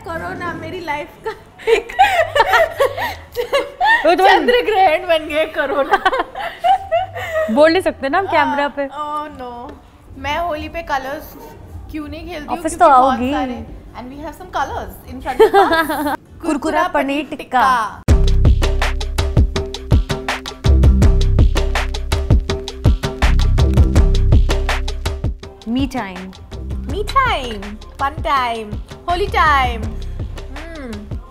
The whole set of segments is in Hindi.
कोरोना मेरी लाइफ का चंद्र ग्रहण बन गया कोरोना। बोल नहीं सकते ना हम कैमरा पे। ओह नो, मैं होली पे कलर्स क्यों नहीं खेलती हूँ? ऑफिस तो आओगी। And we have some colours in front of us. कुरकुरा paneer tikka. Me time, fun time, Holi time.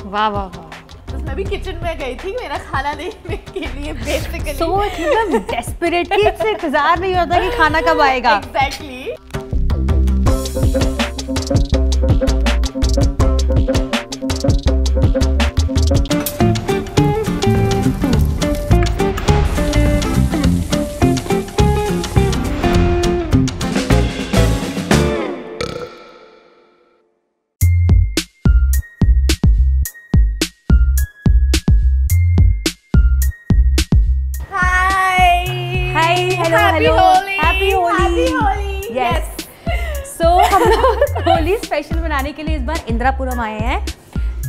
वाह वाह वाह। तो मैं भी किचन में गई थी मेरा खाना देखने के लिए बेसिकली। सो मतलब डेस्परेटली से इंतजार नहीं होता कि खाना कब आएगा। एग्जैक्टली। हम लोग होली स्पेशल बनाने के लिए इस बार इंदिरापुरम आए हैं।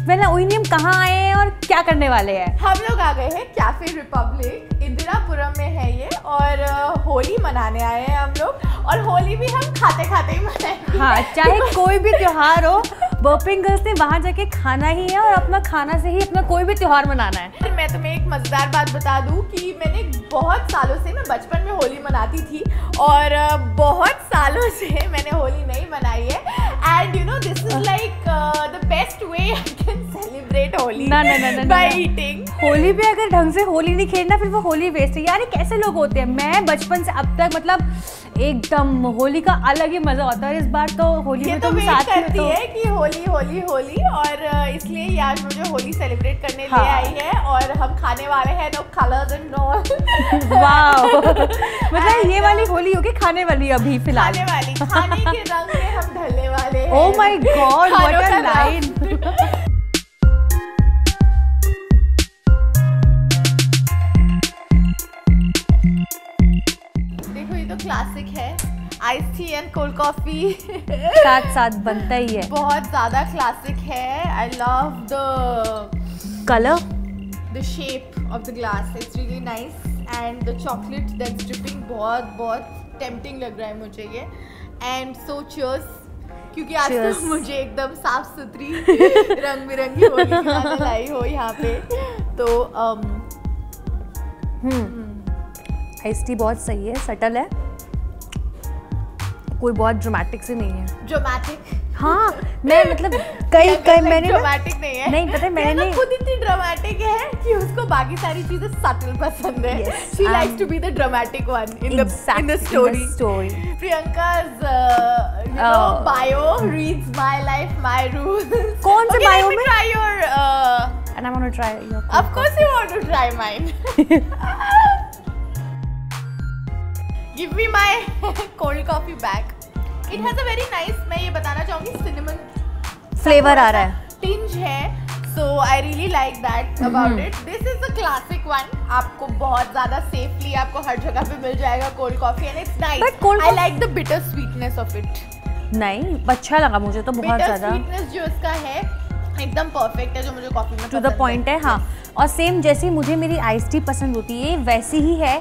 हम कहाँ आए हैं और क्या करने वाले हैं? हम लोग आ गए हैं कैफे रिपब्लिक, इंदिरापुरम में है ये, और होली मनाने आए हैं हम लोग। और होली भी हम खाते खाते ही मनाएंगे। हाँ, चाहे कोई भी त्योहार हो, बर्पिंग गर्ल्स ने वहाँ जाके खाना ही है और अपना खाना से ही अपना कोई भी त्योहार मनाना है। मैं तुम्हें एक मजेदार बात बता दूं कि मैंने बहुत सालों से, मैं बचपन में होली मनाती थी और बहुत सालों से मैंने होली नहीं मनाई है। And you know this is like the best way I can celebrate Holi by eating. Holi पे अगर ढंग से होली नहीं खेलना फिर वो होली वेस्ट है यार। कैसे लोग होते हैं। मैं बचपन से अब तक मतलब एकदम होली का अलग ही मजा होता है। और इस बार तो होली में तुम साथ करती है कि होली होली होली, और इसलिए ये आज मुझे होली सेलिब्रेट करने ले आई है। और हम खाने वाले हैं तो कलर्स एंड ऑल। वाओ, मतलब ये वाली होली होगी खाने वाली अभी फिलहाल। खाने वाली, खाने के रंग में हम ढलने वाले हैं। Oh my God, what a line. देखो ये तो क्लासिक है, ice tea and cold coffee साथ साथ बनता ही है। बहुत ज्यादा क्लासिक है। I love the colour, the shape of the glass, it's really nice. And the chocolate that's dripping बहुत बहुत टेम्पटिंग लग रहा है मुझे ये। एंड सो चीयर्स, क्योंकि आज तो मुझे एकदम साफ सुथरी रंग बिरंगी होली लाई हो यहाँ पे। तो आइस टी बहुत सही है, सटल है, कोई बहुत ड्रामेटिक से नहीं है। ड्रामेटिक? हाँ, मैं मतलब कई मैंने ड्रामेटिक नहीं है। नहीं पता, मैंने खुद इतनी ड्रामेटिक है कि उसको बाकी सारी चीजें सटल पसंद है। She likes to be the dramatic one in the story. Priyanka's bio reads my life, my rules. कौन से bio में? Try your. And I want to try your. Of course you want to try mine. Give me my cold coffee back. It has a very nice, मैं ये बताना चाहूँगी, cinnamon फ्लेवर आ रहा है, tinge है। So I really like that about it. This is the classic one. आपको बहुत ज़्यादा safely आपको हर जगह पे मिल जाएगा cold coffee and it's nice. I like the bitter sweetness of it. नहीं, अच्छा लगा मुझे तो बहुत ज़्यादा। Bitter sweetness जो इसका है एकदम परफेक्ट है, जो मुझे कॉफी में टू द पॉइंट है। हाँ, और सेम जैसे मुझे मेरी आइस टी पसंद होती है वैसी ही है,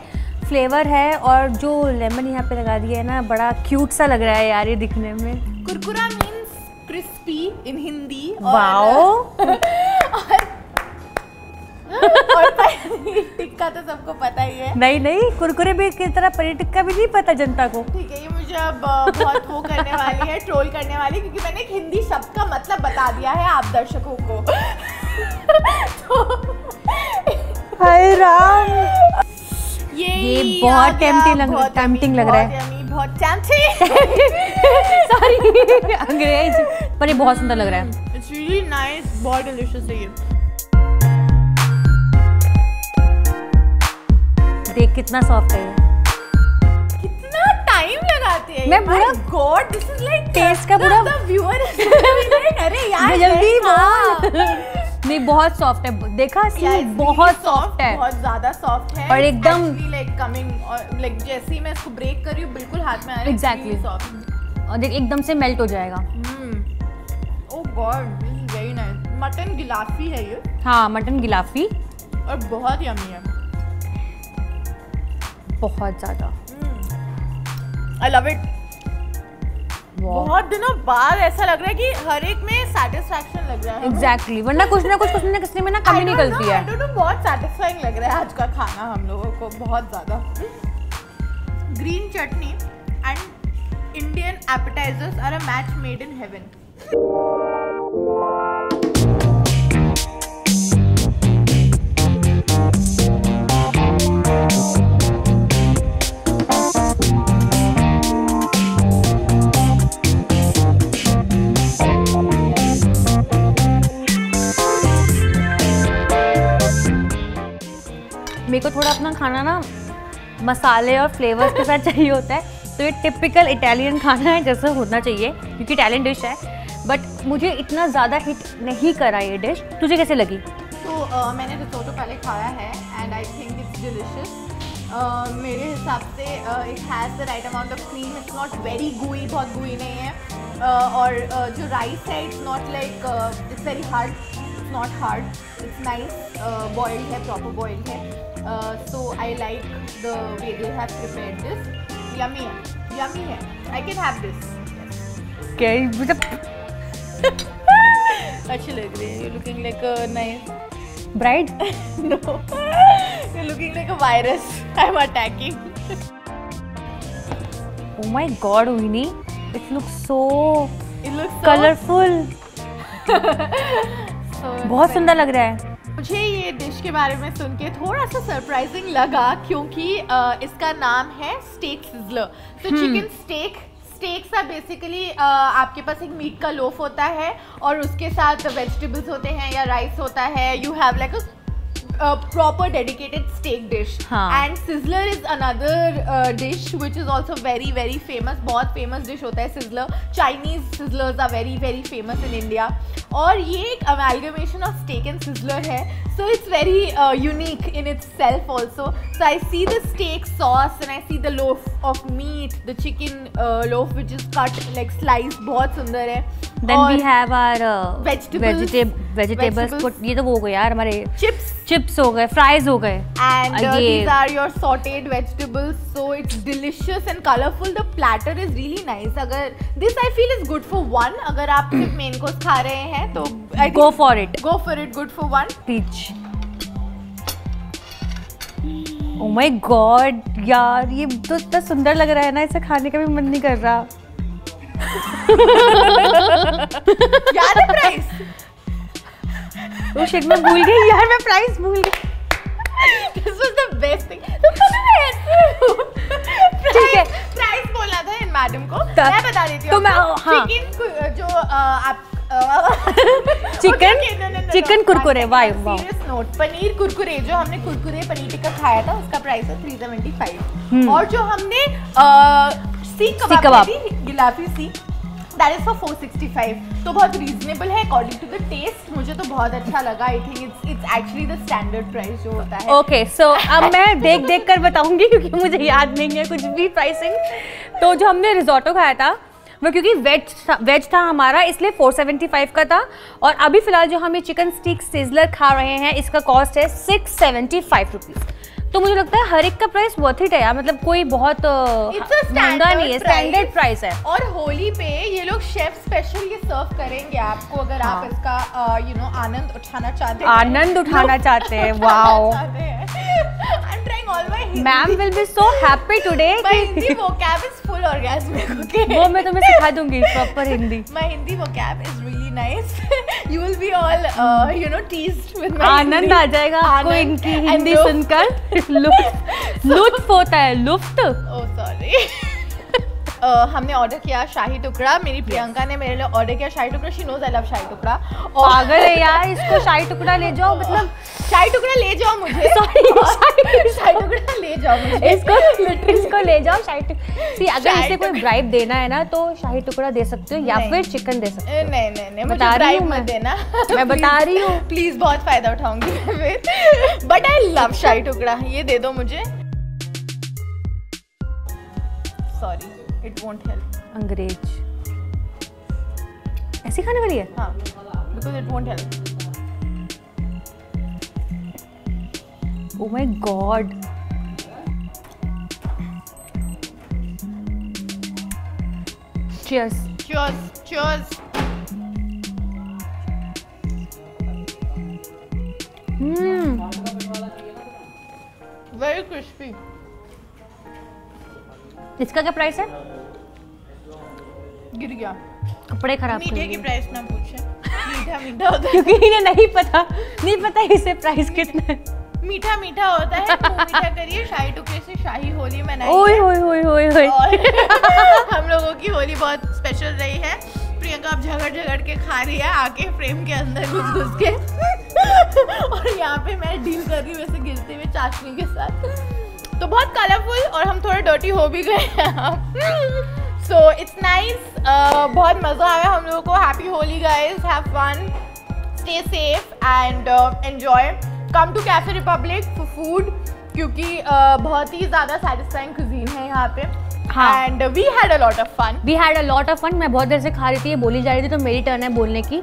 फ्लेवर है। और जो लेमन यहाँ पे लगा दिया है ना, बड़ा क्यूट सा लग रहा है यार ये दिखने में। कुरकुरा means crispy in Hindi. Wow. और पनीर टिक्का तो सबको पता ही है। नहीं, कुरकुरे भी की तरह पनीर टिक्का भी नहीं पता जनता को। ठीक है, ये मुझे अब बहुत वो करने वाली है, ट्रोल करने वाली, क्योंकि मैंने एक हिंदी शब्द का मतलब बता दिया है आप दर्शकों को। हाय राम, ये बहुत टेम्पटिंग लग रहा है। बहुत टेम्पटिंग। सॉरी अंग्रेज, पर ये बहुत सुंदर लग रहा है। इट्स रियली नाइस, बहुत डिलीशियस है ये। देख कितना सॉफ्ट है ये। कितना टाइम लगाते हैं। मैं पूरा god, this is like test का पूरा व्यूअर। अरे यार जल्दी बोल। नहीं, बहुत सॉफ्ट है, देखा बहुत सॉफ्ट है, बहुत ज्यादा सॉफ्ट है। और एकदम लाइक कमिंग, और लाइक जैसे ही मैं इसको ब्रेक कर रही हूँ बिल्कुल हाथ में आ रहा है। एग्जैक्टली, और देख एकदम से मेल्ट हो जाएगा। Oh god, this is very mutton gilafi है ये। हाँ, मटन गिलाफी और बहुत यम्मी है, बहुत ज़्यादा। I love it. बहुत दिनों बाद ऐसा लग रहा है कि हर एक में सेटिस्फैक्शन लग रहा है। एग्जैक्टली, वरना कुछ ना कुछ किसी में ना कमी निकलती है। I don't know, बहुत सेटिस्फाइंग लग रहा है आज का खाना हम लोगों को, बहुत ज़्यादा। Green chutney and Indian appetizers are a match made in heaven. मेरे को थोड़ा अपना खाना ना मसाले और फ्लेवर्स के साथ चाहिए होता है, तो ये टिपिकल इटालियन खाना है जैसा होना चाहिए, क्योंकि इटालियन डिश है। बट मुझे इतना ज़्यादा हिट नहीं करा ये डिश। तुझे कैसे लगी? तो मैंने रिसोटो पहले खाया है and I think it's delicious. मेरे हिसाब से it has the right amount of cream, it's not very गुई, बहुत गुई नहीं है। और जो राइस है it's not like it's very hard, it's not hard, it's nice, boiled है, प्रॉपर बॉइल्ड है। So I like the way they have prepared this. Yummy है. I can have this. क्या मतलब अच्छी लग रही है. You're looking like a nice bride? No. You're looking like a virus. I'm attacking. Oh my God, Ujni, it looks so colorful. बहुत सुंदर लग रहा है। मुझे ये डिश के बारे में सुन के थोड़ा सा सरप्राइजिंग लगा, क्योंकि इसका नाम है स्टेक सिजलर। तो चिकन स्टेक्स आर बेसिकली आपके पास एक मीट का लोफ होता है और उसके साथ वेजिटेबल्स होते हैं या राइस होता है। You have like a proper dedicated steak dish. And sizzler is another dish which is also very very famous. बहुत famous dish होता है sizzler. Chinese sizzlers are very very famous in India. और ये एक amalgamation of steak and sizzler है. So it's very unique in itself also. So I see the steak sauce and I see the loaf of meat, the chicken loaf which is cut like sliced, बहुत सुंदर है। Then we have our vegetables. ये तो वो हो गए यार हमारे chips हो गए, fries हो गए। And these are your sauteed vegetables, so it's delicious and colorful. The platter is really nice. अगर this I feel is good for one. अगर आप सिर्फ main course खा रहे हैं तो go for it. Good for one. Peach. Oh my God, यार ये तो इतना सुंदर लग रहा है ना, इसे खाने का भी मन नहीं कर रहा। याद है प्राइस? Oh shit, मैं भूल गई यार, मैं प्राइस भूल गई। This was the best thing. तुम कभी ऐसे हो? ठीक है, प्राइस बोलना था इन मैडम को। मैं बता देती हूँ। तो मैं हाँ, चिकन जो आप चिकन कुरकुरे, वाह वाह। सीरियस नोट, पनीर कुरकुरे जो हमने कुरकुरे पनीर टिक्का खाया था उसका प्राइस है 375। और जो हमने सीख कबाब गिलाफी सीख दैट इज फॉर 465। तो बहुत रीजनेबल है अकॉर्डिंग टू द टेस्ट। मुझे तो बहुत अच्छा लगा। I think it's actually the standard price जो होता है। ओके, सो अब मैं देख कर बताऊंगी क्योंकि मुझे याद नहीं है कुछ भी प्राइसिंग। तो जो हमने रिजोटो खाया था वो क्योंकि वेज था हमारा, इसलिए 475 का था। और अभी फिलहाल जो हम ये चिकन स्टीक सिजलर खा रहे हैं इसका कॉस्ट है 675 रुपीज़। तो मुझे लगता है हर एक का प्राइस वर्थ इट है यार, मतलब कोई बहुत महंगा नहीं है, स्टैंडर्ड प्राइस है। और होली पे ये लोग शेफ स्पेशल ये सर्व करेंगे आपको, अगर आप इसका आनंद उठाना चाहते हैं। Wow, I'm trying all my Hindi. Ma'am will be so happy today. My Hindi vocab is full orgasmic. Okay. वो मैं तुम्हें सिखा दूंगी proper Hindi. My Hindi vocab is really nice. You will be all teased with my आनंद आ जाएगा आपको इनकी हिंदी सुनकर। लुत्फ होता है, लुफ्त। Oh sorry. हमने ऑर्डर किया शाही टुकड़ा। मेरी प्रियंका ने मेरे लिए ऑर्डर किया शाही टुकड़ा। शी नोज आई लव शाही टुकड़ा। पागल है यार, इसको शाही टुकड़ा ले जाओ, मतलब शाही टुकड़ा ले जाओ मुझे। शाही टुकड़ा ले जाओ मुझे। इसको ले जाओ शाही टुकड़ा। सी अगर इसे कोई ब्राइब देना है ना तो शाही टुकड़ा दे सकते हो या फिर चिकन दे सकते हो। नहीं बता रही हूँ, मत देना। मैं बता रही हूँ, प्लीज, बहुत फायदा उठाऊंगी फिर। बट आई लव शाही टुकड़ा, ये दे दो मुझे। Sorry, it won't help. अंग्रेज ऐसी खाने वाली है? हाँ, because it won't help. Oh my God. Cheers. Cheers. Cheers. Very crispy. इसका क्या प्राइस है? गिर गया। कपड़े खराब कर मीठे की दिए। प्राइस ना पूछे। मीठा मीठा होता है। क्योंकि इन्हें नहीं पता इसे प्राइस कितना है। मीठा मीठा होता है। मुंह मीठा करिए। शाही टुकड़े से शाही होली मनाइए। ओए ओए ओए ओए ओए। और हम लोगों की होली बहुत स्पेशल रही है। प्रियंका अब झगड़ के खा रही है आके फ्रेम के अंदर घुस के। और यहाँ पे मैं डील कर रही हूँ वैसे गिरते हुए चाशनी के साथ। तो बहुत कलरफुल और हम थोड़े डर्टी हो भी गए हैं। So it's nice. बहुत मज़ा आया हम लोगों को। Happy Holi guys, have fun, stay safe and enjoy. Come to Cafe Republic for food क्योंकि बहुत ही ज़्यादा सेटिस्फाइंग कुजीन है यहाँ पे। And we had a lot of fun. मैं बहुत देर से खा रही थी, ये बोली जा रही थी, तो मेरी टर्न है बोलने की।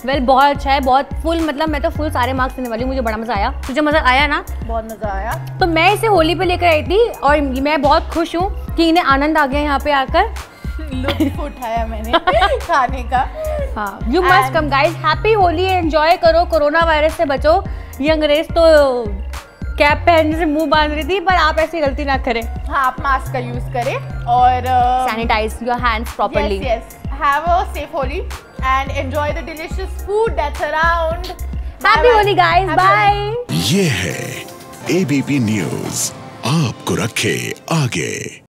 बहुत अच्छा है, बहुत फुल, मतलब मैं तो फुल सारे मार्क्स देने वाली हूँ। मुझे बड़ा मज़ा आया। तुझे मज़ा आया ना? बहुत मज़ा आया। तो मैं इसे होली पे लेकर आई थी और मैं बहुत खुश हूँ कि इन्हें आनंद आ गया यहाँ पे आकर। लुत्फ उठाया मैंने खाने का। हाँ, you must come guys. Happy Holi, enjoy करो, कोरोना वायरस से बचो। ये अंग्रेज तो कैप पहनने से मुंह बांध रही थी, पर आप ऐसी गलती ना करें। हाँ, आप मास्क का यूज करें और sanitize your hands properly. Yes. Have a safe Holi and enjoy the delicious food that's around. Happy Holi guys. Bye. ये है ABP न्यूज़, आपको रखे आगे।